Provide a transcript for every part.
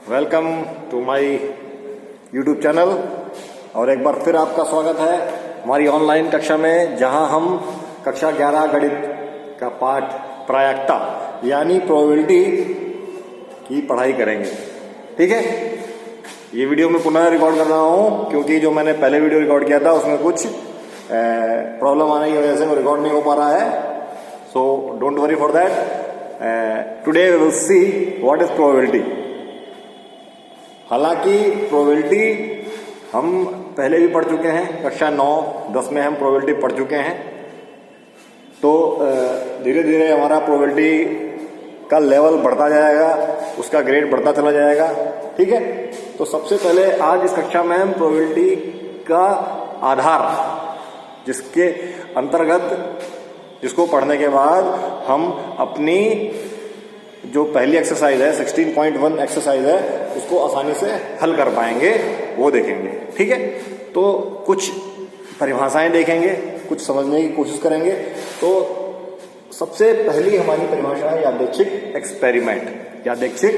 Welcome to my YouTube channel. और एक बार फिर आपका स्वागत है हमारी ऑनलाइन कक्षा में, जहां हम कक्षा 11 गणित का पाठ प्रायिकता यानी प्रोबेबिलिटी की पढ़ाई करेंगे। ठीक है, ये वीडियो मैं पुनः रिकॉर्ड कर रहा हूं क्योंकि जो मैंने पहले वीडियो रिकॉर्ड किया था उसमें कुछ प्रॉब्लम आने की वजह से वो रिकॉर्ड नहीं हो पा रहा है। So don't worry for that. Today we will see what is probability. हालांकि प्रोबेबिलिटी हम पहले भी पढ़ चुके हैं, कक्षा 9-10 में हम प्रोबेबिलिटी पढ़ चुके हैं। तो धीरे धीरे हमारा प्रोबेबिलिटी का लेवल बढ़ता जाएगा, उसका ग्रेड बढ़ता चला जाएगा। ठीक है, तो सबसे पहले आज इस कक्षा में हम प्रोबेबिलिटी का आधार, जिसके अंतर्गत जिसको पढ़ने के बाद हम अपनी जो पहली एक्सरसाइज है 16.1 एक्सरसाइज है उसको आसानी से हल कर पाएंगे, वो देखेंगे। ठीक है, तो कुछ परिभाषाएं देखेंगे, कुछ समझने की कोशिश करेंगे। तो सबसे पहली हमारी परिभाषा है यादृच्छिक एक्सपेरिमेंट, यादृच्छिक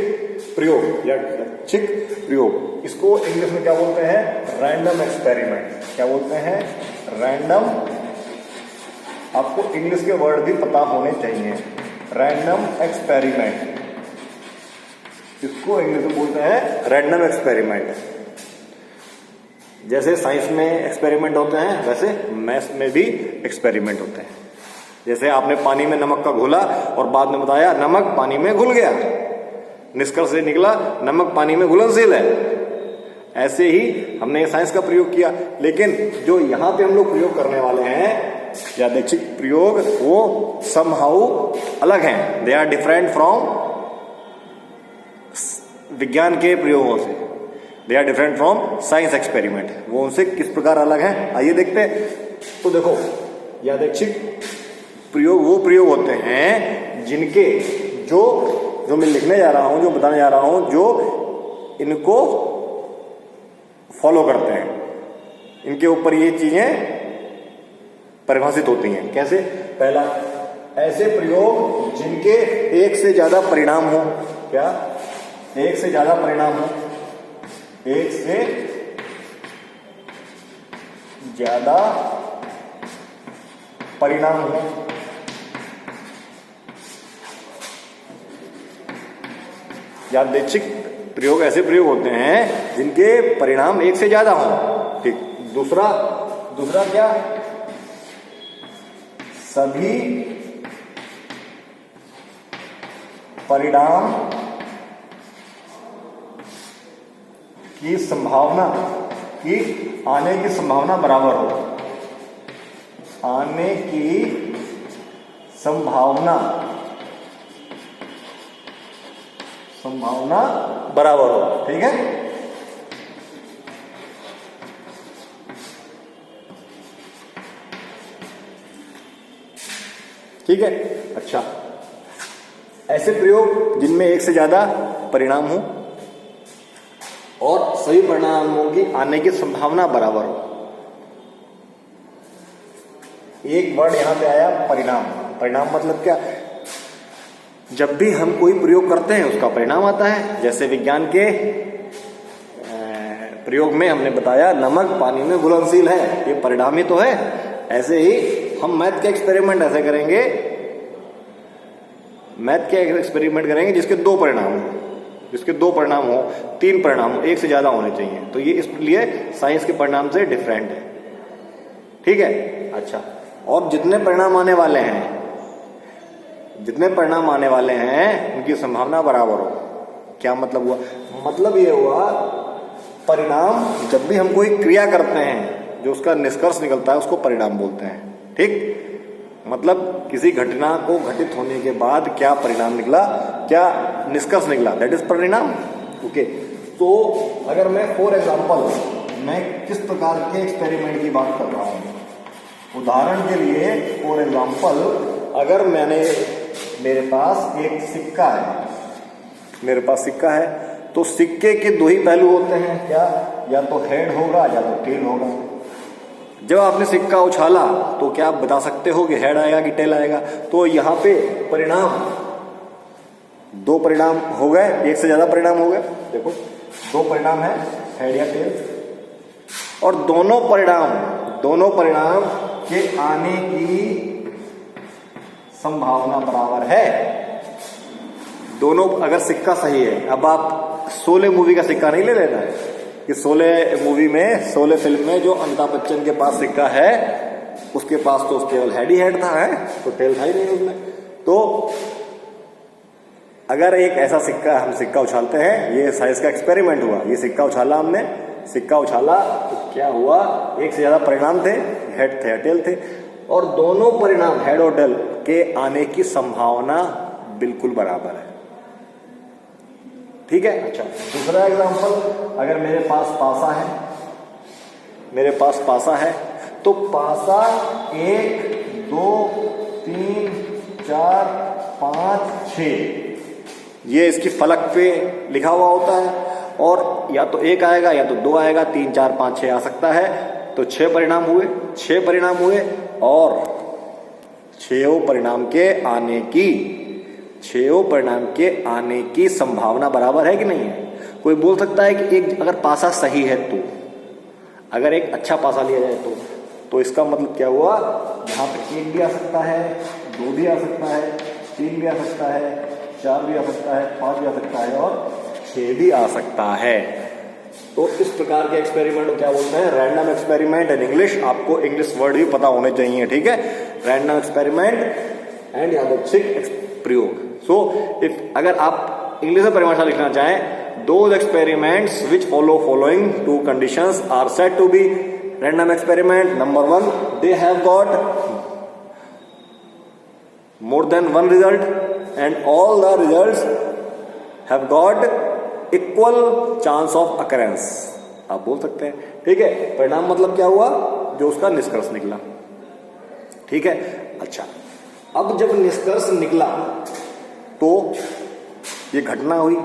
प्रयोग, यादृच्छिक प्रयोग। इसको इंग्लिश में क्या बोलते हैं? Random experiment. क्या बोलते हैं? रैंडम। आपको इंग्लिश के वर्ड भी पता होने चाहिए। रैंडम एक्सपेरिमेंट, इसको इंग्लिश में बोलते हैं रैंडम एक्सपेरिमेंट। जैसे साइंस में एक्सपेरिमेंट होते हैं, वैसे मैथ्स में भी एक्सपेरिमेंट होते हैं। जैसे आपने पानी में नमक का घोला और बाद में बताया नमक पानी में घुल गया, निष्कर्ष से निकला नमक पानी में घुलनशील है। ऐसे ही हमने साइंस का प्रयोग किया, लेकिन जो यहां पे हम लोग प्रयोग करने वाले हैं यादृच्छिक प्रयोग, वो समहाउ अलग हैं। दे आर डिफरेंट फ्रॉम विज्ञान के प्रयोगों से। They are different from science experiment. वो उनसे किस प्रकार अलग हैं, आइए देखते हैं। तो देखो, यादृच्छिक प्रयोग वो प्रयोग होते हैं जिनके जो मैं लिखने जा रहा हूं, जो बताने जा रहा हूं, जो इनको फॉलो करते हैं, इनके ऊपर ये चीजें परिभाषित होती हैं। कैसे? पहला, ऐसे प्रयोग जिनके एक से ज्यादा परिणाम हो। क्या? एक से ज्यादा परिणाम हो। एक से ज्यादा परिणाम हो। यादृच्छिक प्रयोग ऐसे प्रयोग होते हैं जिनके परिणाम एक से ज्यादा हो। ठीक। दूसरा क्या? सभी परिणाम की संभावना की आने की संभावना बराबर हो। आने की संभावना बराबर हो। ठीक है, ठीक है। अच्छा, ऐसे प्रयोग जिनमें एक से ज्यादा परिणाम हो और सभी परिणामों की आने की संभावना बराबर हो। एक वर्ड यहां पे आया, परिणाम। परिणाम मतलब क्या? जब भी हम कोई प्रयोग करते हैं उसका परिणाम आता है। जैसे विज्ञान के प्रयोग में हमने बताया नमक पानी में घुलनशील है, ये परिणाम ही तो है। ऐसे ही हम मैथ के एक्सपेरिमेंट ऐसे करेंगे, मैथ के एक्सपेरिमेंट करेंगे जिसके दो परिणाम हो, जिसके दो परिणाम हो, तीन परिणाम हो, एक से ज्यादा होने चाहिए। तो ये इसलिए साइंस के परिणाम से डिफरेंट है। ठीक है। अच्छा, और जितने परिणाम आने वाले हैं उनकी संभावना बराबर हो। क्या मतलब हुआ? मतलब ये हुआ, परिणाम जब भी हम कोई क्रिया करते हैं जो उसका निष्कर्ष निकलता है उसको परिणाम बोलते हैं। ठीक, मतलब किसी घटना को घटित होने के बाद क्या परिणाम निकला, क्या निष्कर्ष निकला, दैट इज परिणाम। ओके, तो अगर मैं फॉर एग्जांपल मैं किस प्रकार के एक्सपेरिमेंट की बात कर रहा हूं, उदाहरण के लिए फॉर एग्जांपल अगर मेरे पास एक सिक्का है, मेरे पास सिक्का है, तो सिक्के के दो ही पहलू होते हैं। क्या? या तो हेड होगा या तो टेल होगा। जब आपने सिक्का उछाला तो क्या आप बता सकते हो कि हेड आएगा कि टेल आएगा? तो यहाँ पे परिणाम दो परिणाम हो गए, एक से ज्यादा परिणाम हो गए। देखो दो परिणाम है, हेड या टेल, और दोनों परिणाम के आने की संभावना बराबर है। दोनों, अगर सिक्का सही है, अब आप शोले मूवी का सिक्का नहीं ले लेना है कि शोले मूवी में, शोले फिल्म में जो अमिताभ बच्चन के पास सिक्का है, उसके पास तो केवल हेड ही हेड था, है तो टेल था ही नहीं उसमें। तो अगर एक ऐसा सिक्का, हम सिक्का उछालते हैं, ये साइज का एक्सपेरिमेंट हुआ, ये सिक्का उछाला हमने, सिक्का उछाला तो क्या हुआ, एक से ज्यादा परिणाम थे, हेड थे या टेल थे, और दोनों परिणाम हेड और टेल के आने की संभावना बिल्कुल बराबर है। ठीक है। अच्छा, दूसरा एग्जांपल, अगर मेरे पास पासा है, तो पासा 1 2 3 4 5 6 ये इसकी फलक पे लिखा हुआ होता है, और या तो 1 आएगा या तो 2 आएगा, 3 4 5 6 आ सकता है। तो 6 परिणाम हुए, और 6 परिणाम के आने की संभावना बराबर है कि नहीं है। कोई बोल सकता है कि एक अगर पासा सही है, तो अगर एक अच्छा पासा लिया जाए तो इसका मतलब क्या हुआ, यहाँ पे 1 भी आ सकता है, 2 भी आ सकता है, 3 भी आ सकता है, 4 भी आ सकता है, 5 भी आ सकता है, और 6 भी आ सकता है। तो इस प्रकार के एक्सपेरिमेंट को क्या बोलते हैं, रैंडम एक्सपेरिमेंट इन इंग्लिश। आपको इंग्लिश वर्ड भी पता होने चाहिए, ठीक है। रैंडम एक्सपेरिमेंट एंड यादृच्छिक प्रयोग। सो अगर आप इंग्लिश में परिभाषा लिखना चाहें, those experiments which following two conditions are said to be random experiment. Number 1, they have got more than one result and all the results have got equal chance of occurrence. आप बोल सकते हैं, ठीक है। परिणाम मतलब क्या हुआ, जो उसका निष्कर्ष निकला, ठीक है। अच्छा, अब जब निष्कर्ष निकला तो ये घटना हुई,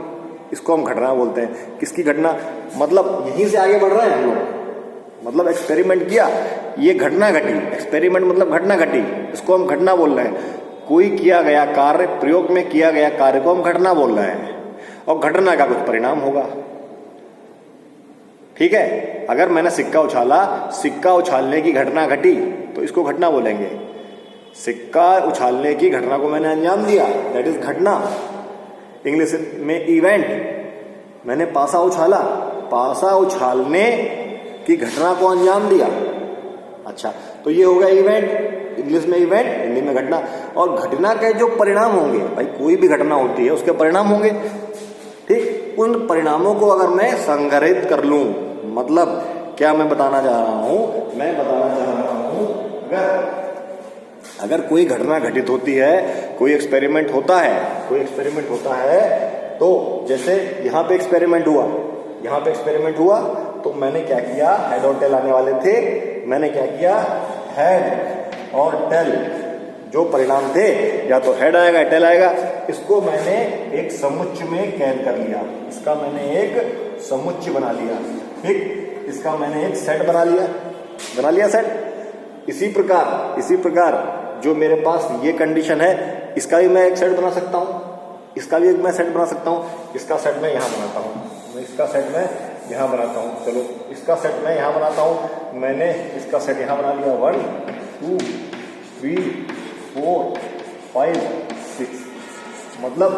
इसको हम घटना बोलते हैं। किसकी घटना, मतलब यहीं से आगे बढ़ रहे हैं हम लोग, मतलब एक्सपेरिमेंट किया, ये घटना घटी, एक्सपेरिमेंट मतलब घटना घटी, इसको हम घटना बोल रहे हैं। कोई किया गया कार्य, प्रयोग में किया गया कार्य को हम घटना बोल रहे हैं, और घटना का कुछ परिणाम होगा, ठीक है। अगर मैंने सिक्का उछाला, सिक्का उछालने की घटना घटी, तो इसको घटना बोलेंगे। सिक्का उछालने की घटना को मैंने अंजाम दिया, दैट इज घटना। इंग्लिश में इवेंट, मैंने पासा उछाला, पासा उछालने की घटना को अंजाम दिया। अच्छा, तो ये हो गया इवेंट, इंग्लिश में इवेंट, हिंदी में घटना। और घटना के जो परिणाम होंगे, भाई कोई भी घटना होती है उसके परिणाम होंगे, ठीक। उन परिणामों को अगर मैं संग्रहित कर लूं, मतलब क्या मैं बताना चाह रहा हूं, अगर कोई घटना घटित होती है, कोई एक्सपेरिमेंट होता है, तो जैसे यहाँ पे एक्सपेरिमेंट हुआ, तो मैंने क्या किया, हेड और टेल आने वाले थे, मैंने क्या किया, हेड और टेल जो परिणाम थे, या तो हेड आएगा या टेल आएगा, इसको मैंने एक समुच्चय में कैद कर लिया, इसका मैंने एक समुच्चय बना लिया, ठीक। इसका मैंने एक सेट बना लिया सेट। इसी प्रकार जो मेरे पास ये कंडीशन है, इसका भी मैं एक सेट बना सकता हूँ, इसका भी एक मैं सेट बना सकता हूँ। इसका सेट मैं यहाँ बनाता हूँ, इसका सेट मैं यहाँ बनाता हूँ, चलो इसका सेट मैं यहाँ बनाता हूँ। मैंने इसका सेट यहाँ बना लिया, 1 2 3 4 5 6। मतलब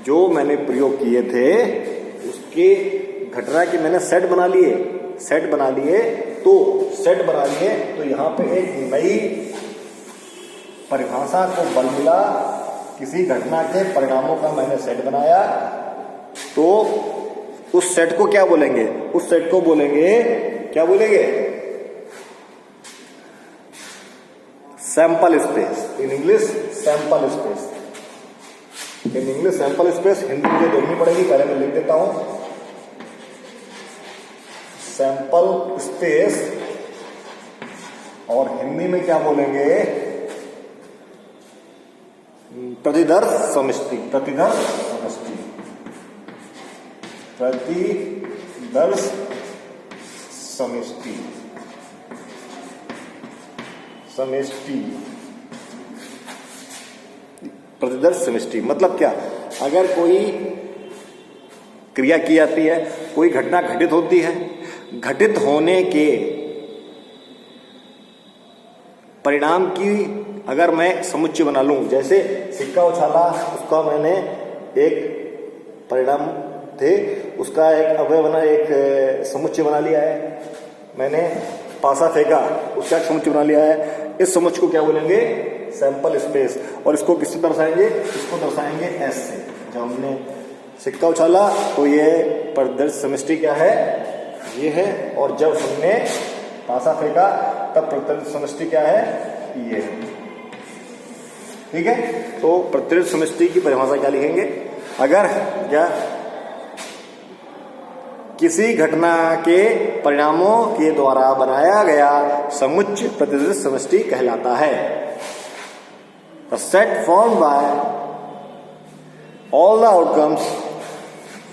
जो मैंने प्रयोग किए थे उसके घटना के मैंने सेट बना लिए, तो यहाँ पे एक नई परिभाषा को बल मिला, किसी घटना के परिणामों का मैंने सेट बनाया। तो उस सेट को क्या बोलेंगे, sample space, in English sample space. Hindi मुझे देखनी पड़ेगी, पहले मैं लिख देता हूं, सैंपल स्पेस, और हिंदी में क्या बोलेंगे, प्रतिदर्श समष्टि, प्रतिदर्श समष्टि मतलब क्या, अगर कोई क्रिया की जाती है, कोई घटना घटित होती है, घटित होने के परिणाम की अगर मैं समुच्चय बना लूं, जैसे सिक्का उछाला, उसका मैंने एक परिणाम थे, उसका एक अवयव बना, एक समुच्चय बना लिया है। मैंने पासा फेंका, उसका एक समुच्चय बना लिया है। इस समुच्चय को क्या बोलेंगे, सैंपल स्पेस। और इसको किससे दर्शाएंगे, इसको दर्शाएंगे एस से। जब हमने सिक्का उछाला तो ये प्रतिदर्श समष्टि क्या है, ये है। और जब हमने पासा फेंका तब प्रतिदर्श समष्टि क्या है, ये है। ठीक है, तो प्रतिदर्श समष्टि की परिभाषा क्या लिखेंगे, अगर क्या किसी घटना के परिणामों के द्वारा बनाया गया समुच्चय प्रतिदर्श समष्टि कहलाता है। The set formed by all the outcomes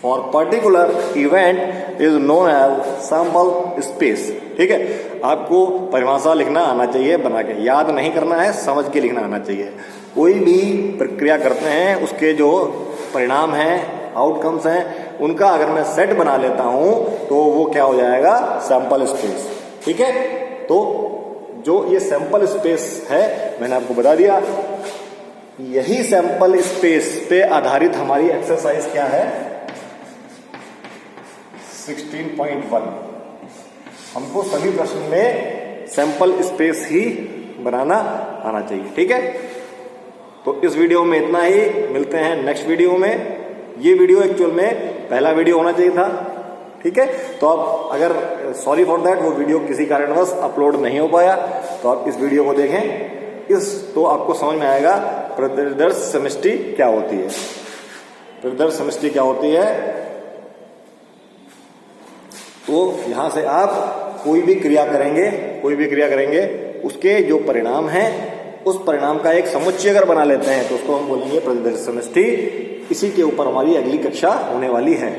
for particular event is known as sample space। ठीक है, आपको परिभाषा लिखना आना चाहिए, बना के याद नहीं करना है, समझ के लिखना आना चाहिए। कोई भी प्रक्रिया करते हैं उसके जो परिणाम हैं, आउटकम्स हैं, उनका अगर मैं सेट बना लेता हूं तो वो क्या हो जाएगा, सैंपल स्पेस। ठीक है, तो जो ये सैंपल स्पेस है मैंने आपको बता दिया, यही सैंपल स्पेस पे आधारित हमारी एक्सरसाइज क्या है, 16.1। हमको सभी प्रश्न में सैंपल स्पेस ही बनाना आना चाहिए। ठीक है, तो इस वीडियो में इतना ही, मिलते हैं नेक्स्ट वीडियो में। ये वीडियो एक्चुअल में पहला वीडियो होना चाहिए था। ठीक है, तो आप अगर सॉरी फॉर दैट, वो वीडियो किसी कारणवश अपलोड नहीं हो पाया, तो आप इस वीडियो को देखें, तो आपको समझ में आएगा प्रतिदर्श समष्टि क्या होती है। प्रतिदर्श समष्टि क्या होती है, तो यहां से आप कोई भी क्रिया करेंगे, उसके जो परिणाम हैं उस परिणाम का एक समुच्चय अगर बना लेते हैं तो उसको हम बोलेंगे प्रतिदर्श समष्टि। इसी के ऊपर हमारी अगली कक्षा होने वाली है।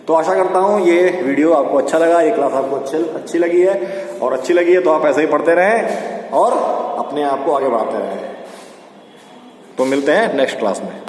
तो आशा करता हूं ये वीडियो आपको अच्छा लगा, ये क्लास आपको अच्छी लगी है, और अच्छी लगी है तो आप ऐसे ही पढ़ते रहें और अपने आप को आगे बढ़ाते रहें। तो मिलते हैं नेक्स्ट क्लास में।